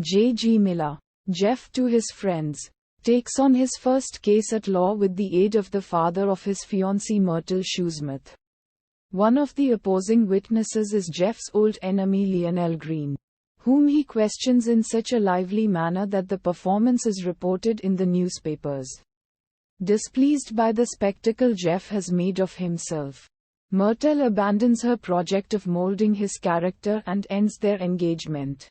J.G. Miller, Jeff to his friends, takes on his first case at law with the aid of the father of his fiancée Myrtle Shoesmith. One of the opposing witnesses is Jeff's old enemy Lionel Green, whom he questions in such a lively manner that the performance is reported in the newspapers. Displeased by the spectacle Jeff has made of himself, Myrtle abandons her project of molding his character and ends their engagement.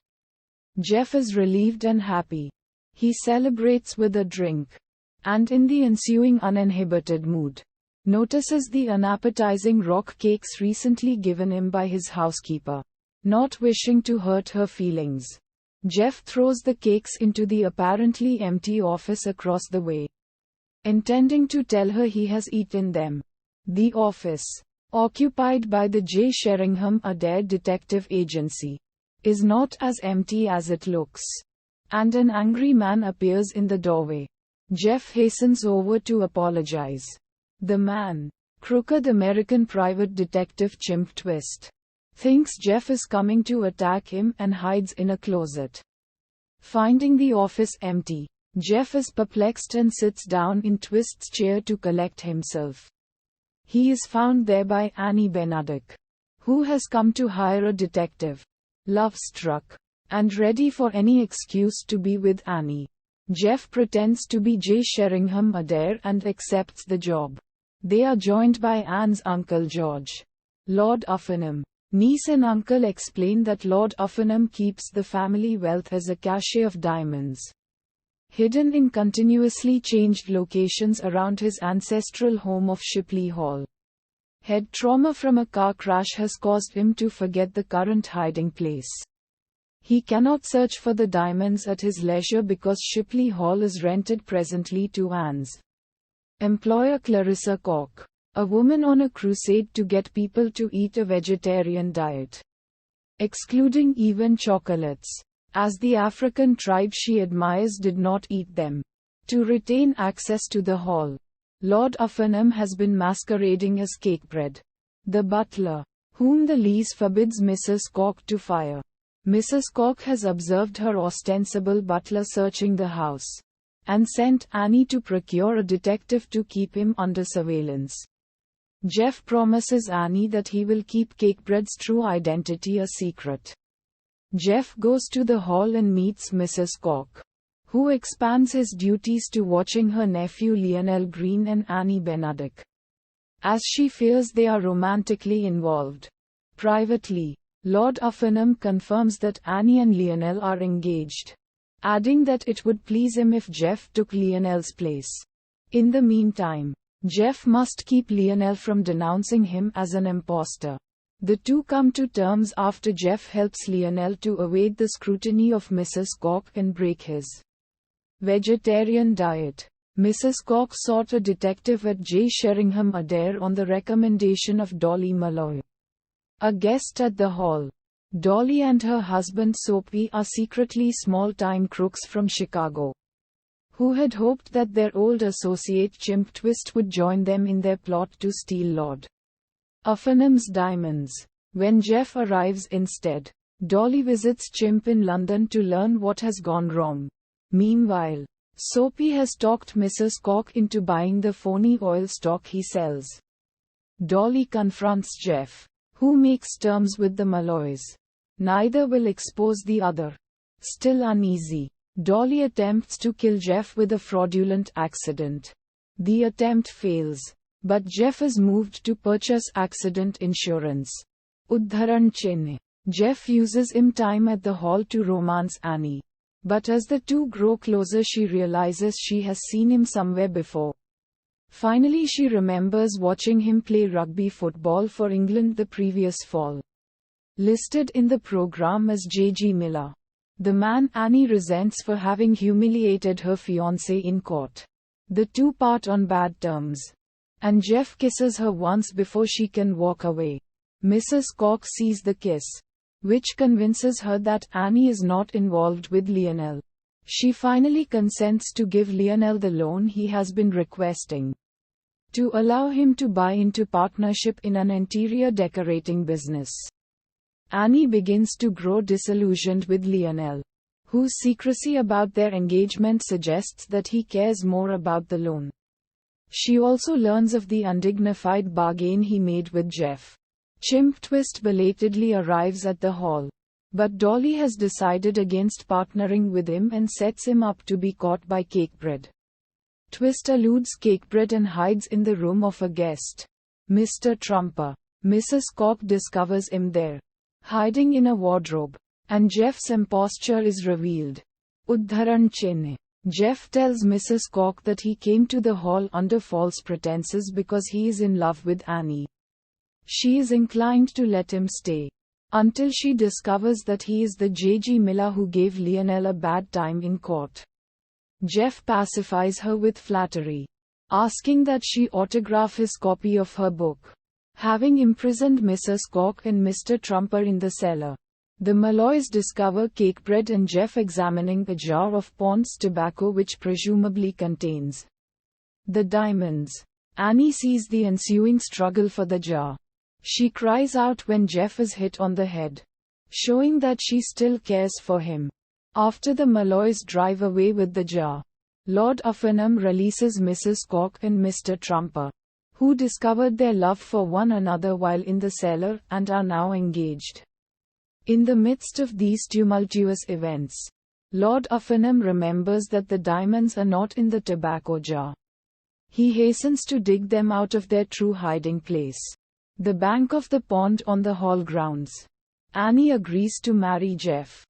Jeff is relieved and happy. He celebrates with a drink, and in the ensuing uninhibited mood, notices the unappetizing rock cakes recently given him by his housekeeper. Not wishing to hurt her feelings, Jeff throws the cakes into the apparently empty office across the way, intending to tell her he has eaten them. The office, occupied by the J. Sheringham Adair Detective Agency, is not as empty as it looks, and an angry man appears in the doorway. Jeff hastens over to apologize. The man, crooked American private detective Chimp Twist, thinks Jeff is coming to attack him and hides in a closet. Finding the office empty, Jeff is perplexed and sits down in Twist's chair to collect himself. He is found there by Annie Benedict, who has come to hire a detective. Love-struck, and ready for any excuse to be with Annie, Jeff pretends to be J. Sheringham Adair and accepts the job. They are joined by Anne's uncle George, Lord Uffenham. Niece and uncle explain that Lord Uffenham keeps the family wealth as a cache of diamonds, hidden in continuously changed locations around his ancestral home of Shipley Hall. Head trauma from a car crash has caused him to forget the current hiding place. He cannot search for the diamonds at his leisure because Shipley Hall is rented presently to Anne's employer Clarissa Koch, a woman on a crusade to get people to eat a vegetarian diet, excluding even chocolates, as the African tribe she admires did not eat them. To retain access to the hall, Lord Uffenham has been masquerading as Cakebread, the butler, whom the lease forbids Mrs. Koch to fire. Mrs. Koch has observed her ostensible butler searching the house, and sent Annie to procure a detective to keep him under surveillance. Jeff promises Annie that he will keep Cakebread's true identity a secret. Jeff goes to the hall and meets Mrs. Koch, who expands his duties to watching her nephew Lionel Green and Annie Benedict, as she fears they are romantically involved. Privately, Lord Uffenham confirms that Annie and Lionel are engaged, adding that it would please him if Jeff took Lionel's place. In the meantime, Jeff must keep Lionel from denouncing him as an imposter. The two come to terms after Jeff helps Lionel to evade the scrutiny of Mrs. Koch and break his vegetarian diet. Mrs. Koch sought a detective at J. Sheringham Adair on the recommendation of Dolly Malloy, a guest at the hall. Dolly and her husband Soapy are secretly small-time crooks from Chicago, who had hoped that their old associate Chimp Twist would join them in their plot to steal Lord Uffenham's diamonds. When Jeff arrives instead, Dolly visits Chimp in London to learn what has gone wrong. Meanwhile, Soapy has talked Mrs. Koch into buying the phony oil stock he sells. Dolly confronts Jeff, who makes terms with the Malloys. Neither will expose the other. Still uneasy, Dolly attempts to kill Jeff with a fraudulent accident. The attempt fails, but Jeff is moved to purchase accident insurance. Udharan Chinne. Jeff uses him time at the hall to romance Annie. But as the two grow closer, she realizes she has seen him somewhere before. Finally, she remembers watching him play rugby football for England the previous fall. Listed in the program as J.G. Miller, the man Annie resents for having humiliated her fiancé in court. The two part on bad terms, and Jeff kisses her once before she can walk away. Mrs. Koch sees the kiss, which convinces her that Annie is not involved with Lionel. She finally consents to give Lionel the loan he has been requesting, to allow him to buy into partnership in an interior decorating business. Annie begins to grow disillusioned with Lionel, whose secrecy about their engagement suggests that he cares more about the loan. She also learns of the undignified bargain he made with Jeff. Chimp Twist belatedly arrives at the hall. But Dolly has decided against partnering with him and sets him up to be caught by Cakebread. Twist eludes Cakebread and hides in the room of a guest, Mr. Trumper. Mrs. Cock discovers him there, hiding in a wardrobe, and Jeff's imposture is revealed. Uddharan Chenne. Jeff tells Mrs. Cock that he came to the hall under false pretenses because he is in love with Annie. She is inclined to let him stay, until she discovers that he is the J.G. Miller who gave Leonora a bad time in court. Jeff pacifies her with flattery, asking that she autograph his copy of her book. Having imprisoned Mrs. Cock and Mr. Trumper in the cellar, the Malloys discover Cakebread and Jeff examining a jar of Pond's tobacco which presumably contains the diamonds. Annie sees the ensuing struggle for the jar. She cries out when Jeff is hit on the head, showing that she still cares for him. After the Malloys drive away with the jar, Lord Uffenham releases Mrs. Cock and Mr. Trumper, who discovered their love for one another while in the cellar and are now engaged. In the midst of these tumultuous events, Lord Uffenham remembers that the diamonds are not in the tobacco jar. He hastens to dig them out of their true hiding place, the bank of the pond on the hall grounds. Annie agrees to marry Jeff,